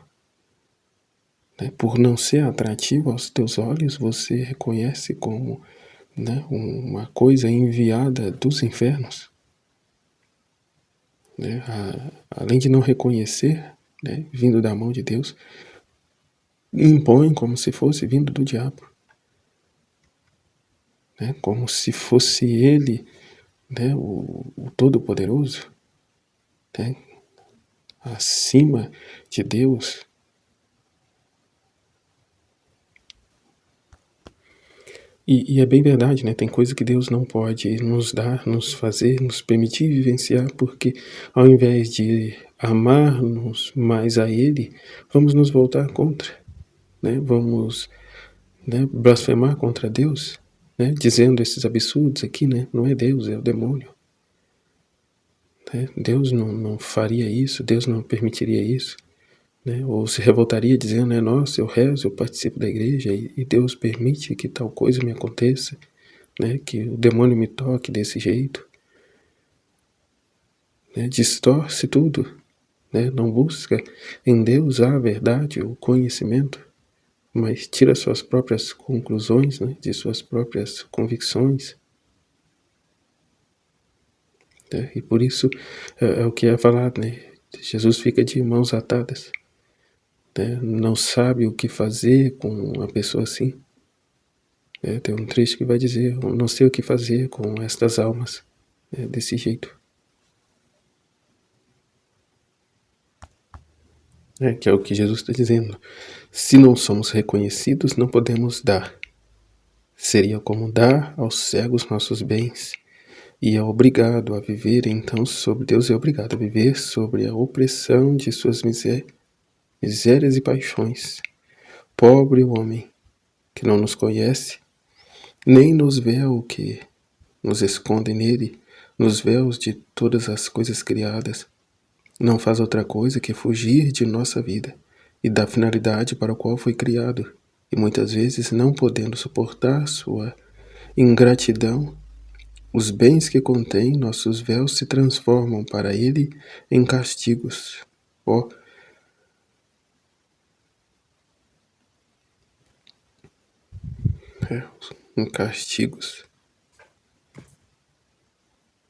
A: Né? Por não ser atrativo aos teus olhos, você reconhece como, né, uma coisa enviada dos infernos. Né? Além de não reconhecer, né, vindo da mão de Deus, impõe como se fosse vindo do diabo. Né? Como se fosse ele, né, o Todo-Poderoso, né, acima de Deus. E é bem verdade, né? Tem coisa que Deus não pode nos dar, nos fazer, nos permitir vivenciar, porque ao invés de amar-nos mais a Ele, vamos nos voltar contra, né? Vamos, né, blasfemar contra Deus, né? Dizendo esses absurdos aqui, né? Não é Deus, é o demônio. Né? Deus não faria isso, Deus não permitiria isso. Né? Ou se revoltaria dizendo, né, nossa, eu rezo, eu participo da igreja e Deus permite que tal coisa me aconteça. Né, que o demônio me toque desse jeito, né, distorce tudo, né, não busca em Deus a verdade, o conhecimento, mas tira suas próprias conclusões, né, de suas próprias convicções. Né, e por isso é o que é falado, né, Jesus fica de mãos atadas, né, não sabe o que fazer com uma pessoa assim. Tem um trecho que vai dizer, eu não sei o que fazer com estas almas, desse jeito. Que é o que Jesus está dizendo. Se não somos reconhecidos, não podemos dar. Seria como dar aos cegos nossos bens. E é obrigado a viver, então, sobre Deus é obrigado a viver sobre a opressão de suas misérias e paixões. Pobre o homem que não nos conhece, nem nos véu que nos esconde nele, nos véus de todas as coisas criadas, não faz outra coisa que fugir de nossa vida e da finalidade para a qual foi criado, e muitas vezes, não podendo suportar sua ingratidão, os bens que contém nossos véus se transformam para ele em castigos. Em castigos.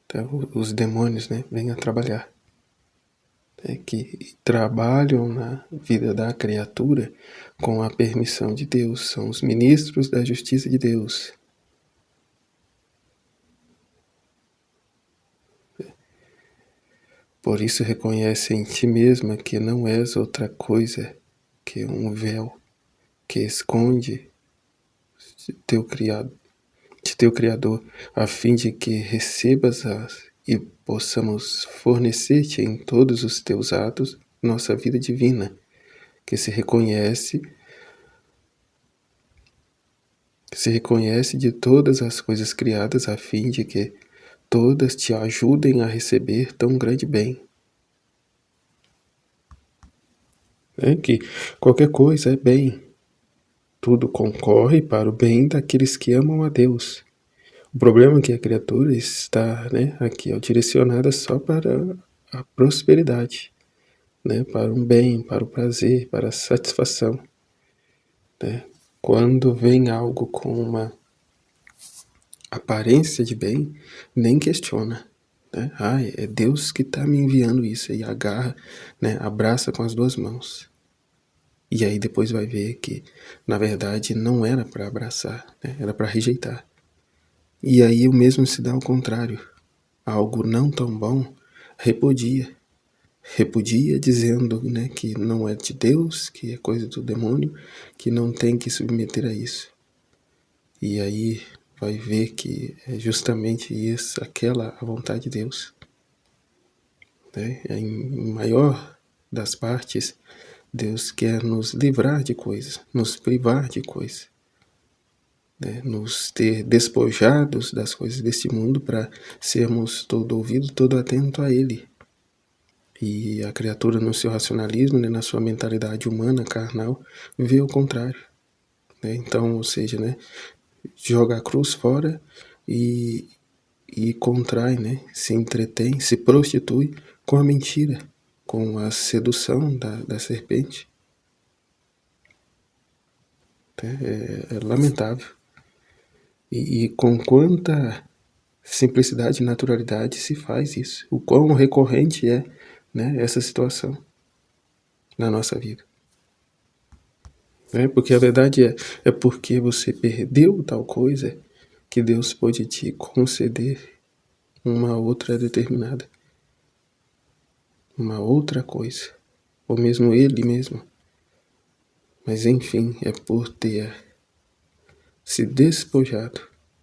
A: Então, os demônios, né, vêm a trabalhar. Que trabalham na vida da criatura com a permissão de Deus, são os ministros da justiça de Deus. Por isso reconhece em ti mesma que não és outra coisa que um véu que esconde de teu Criador, a fim de que recebas e possamos fornecer-te em todos os teus atos nossa vida divina, que se reconhece de todas as coisas criadas, a fim de que todas te ajudem a receber tão grande bem. Que qualquer coisa é bem. Tudo concorre para o bem daqueles que amam a Deus. O problema é que a criatura está, né, aqui direcionada só para a prosperidade, né, para um bem, para o prazer, para a satisfação. Né? Quando vem algo com uma aparência de bem, nem questiona. Né? É Deus que está me enviando isso, e agarra, né, abraça com as duas mãos. E aí depois vai ver que, na verdade, não era para abraçar, né? Era para rejeitar. E aí o mesmo se dá ao contrário. Algo não tão bom, repudia. Repudia dizendo, né, que não é de Deus, que é coisa do demônio, que não tem que submeter a isso. E aí vai ver que é justamente isso, aquela a vontade de Deus. né? Em maior das partes, Deus quer nos livrar de coisas, nos privar de coisas, né? Nos ter despojados das coisas deste mundo para sermos todo ouvido, todo atento a Ele. E a criatura no seu racionalismo, né, na sua mentalidade humana, carnal, vê o contrário, né? Então, ou seja, né, joga a cruz fora e, e contrai, né, se entretém, se prostitui com a mentira, com a sedução da serpente. É lamentável. E com quanta simplicidade e naturalidade se faz isso. O quão recorrente é, né, essa situação na nossa vida. Porque a verdade é porque você perdeu tal coisa que Deus pode te conceder uma outra determinada, uma outra coisa, ou mesmo Ele mesmo. Mas enfim, é por ter se despojado,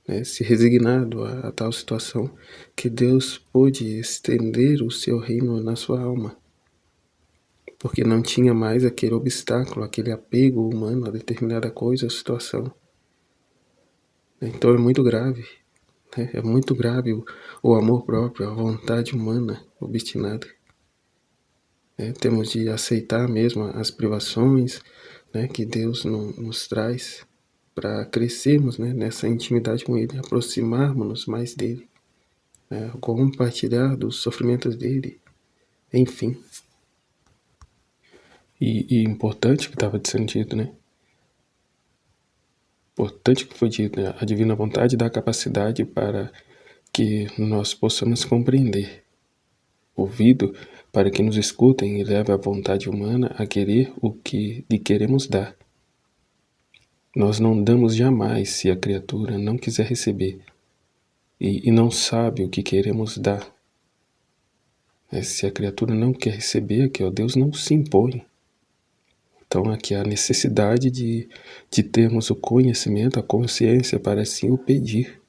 A: né, se resignado a tal situação, que Deus pôde estender o seu reino na sua alma. Porque não tinha mais aquele obstáculo, aquele apego humano a determinada coisa ou situação. Então é muito grave, né? É muito grave o amor próprio, a vontade humana obstinada. Temos de aceitar mesmo as privações, né, que Deus nos traz para crescermos, né, nessa intimidade com Ele, aproximarmos-nos mais dEle, né, compartilhar dos sofrimentos dEle, enfim. E importante que estava sendo dito, né? Importante que foi dito, né? A divina vontade dá capacidade para que nós possamos compreender. Ouvido para que nos escutem e leve a vontade humana a querer o que lhe queremos dar. Nós não damos jamais se a criatura não quiser receber e não sabe o que queremos dar. Se a criatura não quer receber, aqui, ó, Deus não se impõe. Então aqui há a necessidade de termos o conhecimento, a consciência para assim o pedir.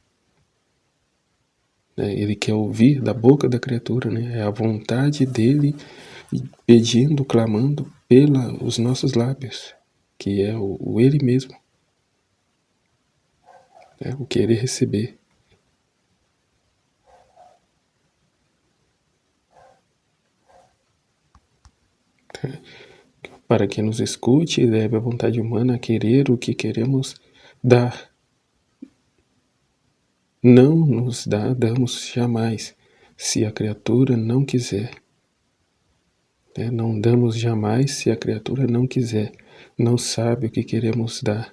A: Ele quer ouvir da boca da criatura, né? É a vontade dele pedindo, clamando pelos nossos lábios, que é o ele mesmo, o querer receber. Para que nos escute, leve a vontade humana a querer o que queremos dar. Não nos damos jamais, se a criatura não quiser. Não damos jamais se a criatura não quiser, não sabe o que queremos dar.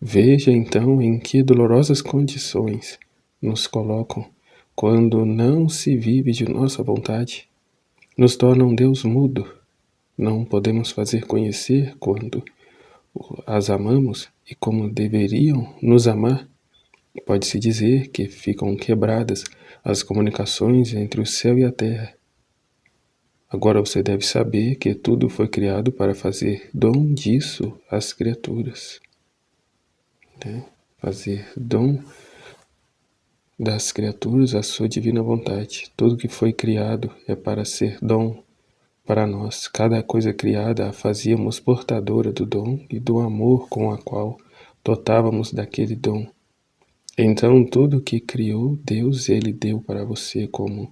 A: Veja então em que dolorosas condições nos colocam quando não se vive de nossa vontade. Nos torna um Deus mudo. Não podemos fazer conhecer quando as amamos e como deveriam nos amar. Pode-se dizer que ficam quebradas as comunicações entre o céu e a terra. Agora você deve saber que tudo foi criado para fazer dom disso às criaturas. Fazer dom das criaturas a sua divina vontade. Tudo que foi criado é para ser dom para nós. Cada coisa criada a fazíamos portadora do dom e do amor com a qual dotávamos daquele dom. Então tudo que criou Deus, Ele deu para você como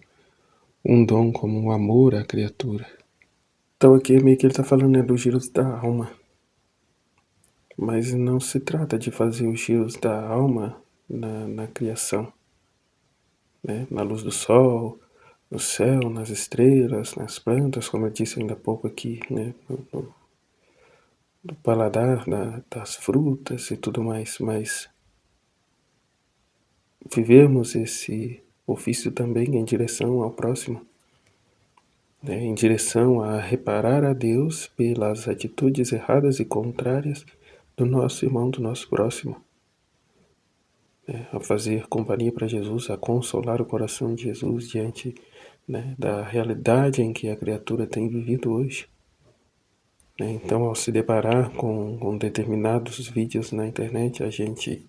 A: um dom, como um amor à criatura. Então aqui meio que ele está falando, né, dos giros da alma. Mas não se trata de fazer os giros da alma na criação, né? Na luz do sol, no céu, nas estrelas, nas plantas, como eu disse ainda há pouco aqui, né? No paladar das frutas e tudo mais, mas vivemos esse ofício também em direção ao próximo, né? Em direção a reparar a Deus pelas atitudes erradas e contrárias do nosso irmão, do nosso próximo. A fazer companhia para Jesus, a consolar o coração de Jesus diante, né, da realidade em que a criatura tem vivido hoje. Então, ao se deparar com determinados vídeos na internet, a gente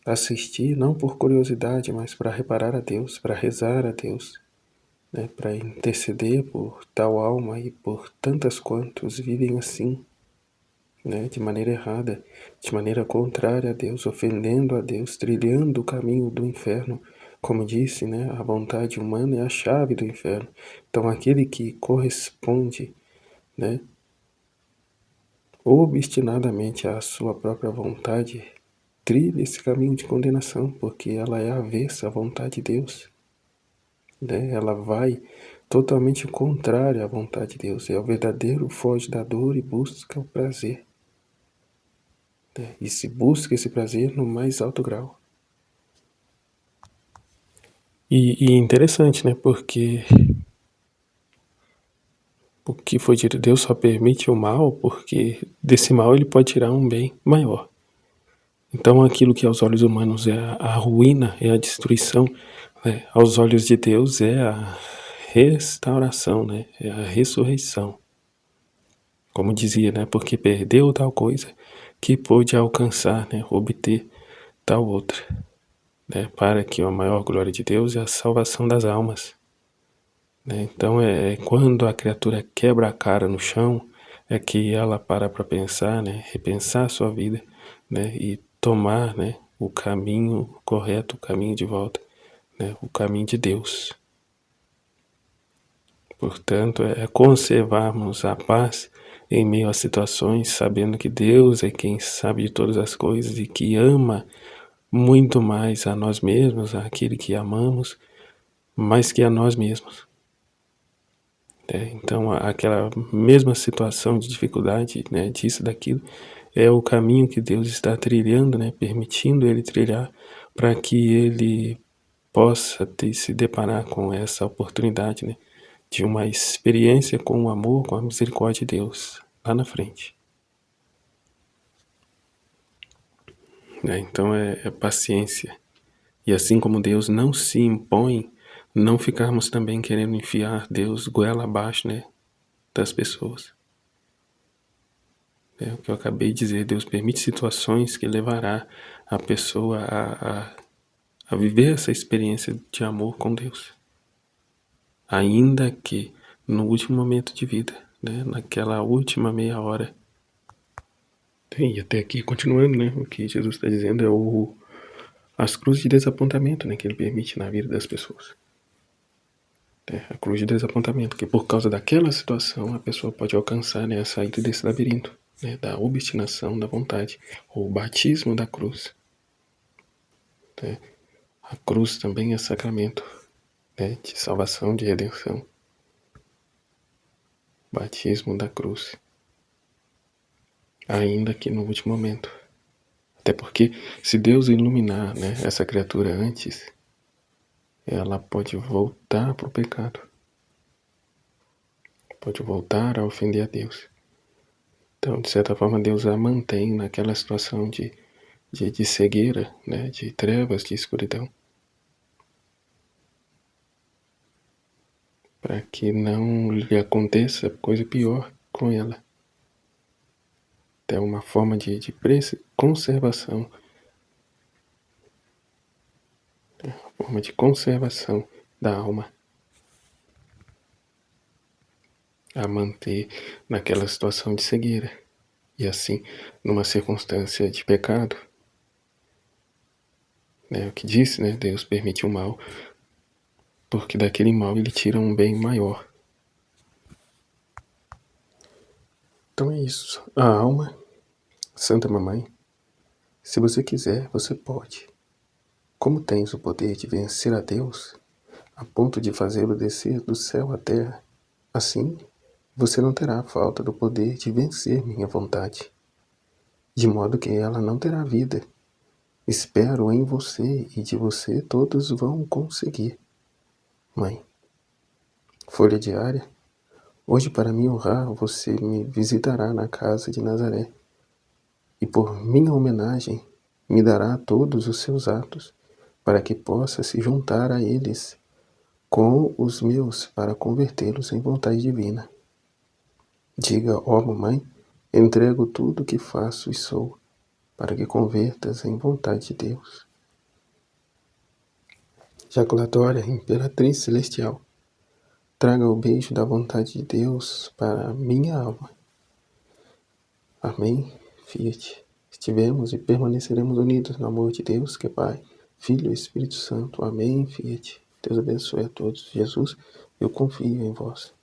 A: assistir não por curiosidade, mas para reparar a Deus, para rezar a Deus, né, para interceder por tal alma e por tantas quantos vivem assim, né, de maneira errada, de maneira contrária a Deus, ofendendo a Deus, trilhando o caminho do inferno. Como disse, né, a vontade humana é a chave do inferno. Então aquele que corresponde, né, obstinadamente à sua própria vontade, trilha esse caminho de condenação, porque ela é avessa à vontade de Deus, né? Ela vai totalmente contrária à vontade de Deus. É o verdadeiro foge da dor e busca o prazer, né? E se busca esse prazer no mais alto grau. E interessante, né? Porque o que foi dito, Deus só permite o mal porque desse mal ele pode tirar um bem maior. Então aquilo que aos olhos humanos é a ruína, é a destruição, né? Aos olhos de Deus é a restauração, né? É a ressurreição. Como dizia, né? Porque perdeu tal coisa que pôde alcançar, né? Obter tal outra, né? Para que a maior glória de Deus é a salvação das almas, né? Então é quando a criatura quebra a cara no chão, é que ela para pensar, né? Repensar a sua vida, né? E tomar, né? O caminho correto, o caminho de volta, né? O caminho de Deus. Portanto, é conservarmos a paz em meio às situações, sabendo que Deus é quem sabe de todas as coisas e que ama muito mais a nós mesmos, aquele que amamos, mais que a nós mesmos. Então, aquela mesma situação de dificuldade, né, disso, daquilo, é o caminho que Deus está trilhando, né, permitindo ele trilhar para que ele possa se deparar com essa oportunidade, né, de uma experiência com o amor, com a misericórdia de Deus lá na frente. Então é paciência. E assim como Deus não se impõe, não ficarmos também querendo enfiar Deus goela abaixo, né, das pessoas. É o que eu acabei de dizer, Deus permite situações que levará a pessoa a viver essa experiência de amor com Deus. Ainda que no último momento de vida, né, naquela última meia hora. E até aqui, continuando, né, o que Jesus está dizendo é as cruzes de desapontamento, né, que ele permite na vida das pessoas. A cruz de desapontamento, que por causa daquela situação a pessoa pode alcançar, né, a saída desse labirinto, né, da obstinação, da vontade, ou o batismo da cruz. A cruz também é sacramento, né, de salvação, de redenção. Batismo da cruz. Ainda que no último momento. Até porque se Deus iluminar, né, essa criatura antes, ela pode voltar para o pecado. Pode voltar a ofender a Deus. Então, de certa forma, Deus a mantém naquela situação de cegueira, né, de trevas, de escuridão. Para que não lhe aconteça coisa pior com ela. É uma forma de conservação. É uma forma de conservação da alma. A manter naquela situação de cegueira. E assim, numa circunstância de pecado, né, o que disse, né, Deus permite o mal, porque daquele mal ele tira um bem maior. Então é isso. A alma, Santa Mamãe, se você quiser, você pode. Como tens o poder de vencer a Deus, a ponto de fazê-lo descer do céu à terra, assim você não terá falta do poder de vencer minha vontade, de modo que ela não terá vida. Espero em você e de você todos vão conseguir. Mãe, folha diária. Hoje, para me honrar, você me visitará na casa de Nazaré e por minha homenagem me dará todos os seus atos para que possa se juntar a eles com os meus para convertê-los em vontade divina. Diga, ó mamãe, entrego tudo o que faço e sou, para que convertas em vontade de Deus. Jaculatória, Imperatriz Celestial, traga o beijo da vontade de Deus para minha alma. Amém. Fiat. Estivemos e permaneceremos unidos no amor de Deus, que é Pai, Filho e Espírito Santo. Amém. Fiat. Deus abençoe a todos. Jesus, eu confio em vós.